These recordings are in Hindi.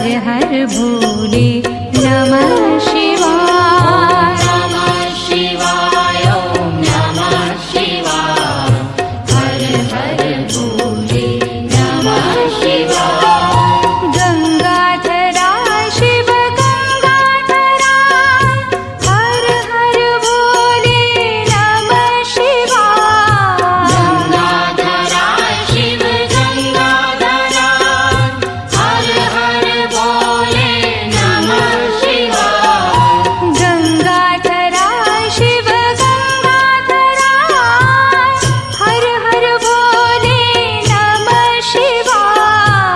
हर हर भोले नमः शिवाय। नमः शिवाय ॐ नमः शिवाय। हर हर भोले नमः शिवाय। गंगाधरा शिव गंगाधरा हर हर भोले नमः शिवाय। गंगाधरा शिव गंगाधरा हर हर भोले नमः शिवाय। गंगाधरा शिव गंगाधरा हर हर भोले नमः शिवाय।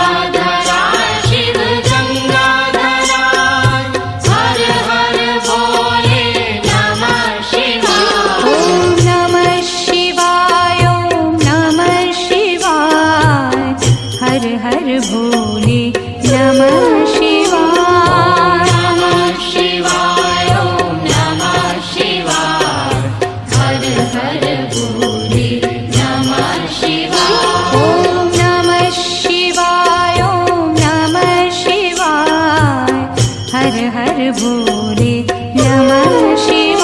गंगाधरा शिव गंगाधरा हर हर भोले नमः शिवाय। ॐ नमः शिवाय ॐ नमः शिवाय। हर हर भोले नमः शिवाय। नमः शिवाय ॐ नमः शिवाय। हर हर भोले नमः शिवाय। ॐ नमः शिवाय ॐ नमः शिवाय। हर हर भोले नमः शिवाय।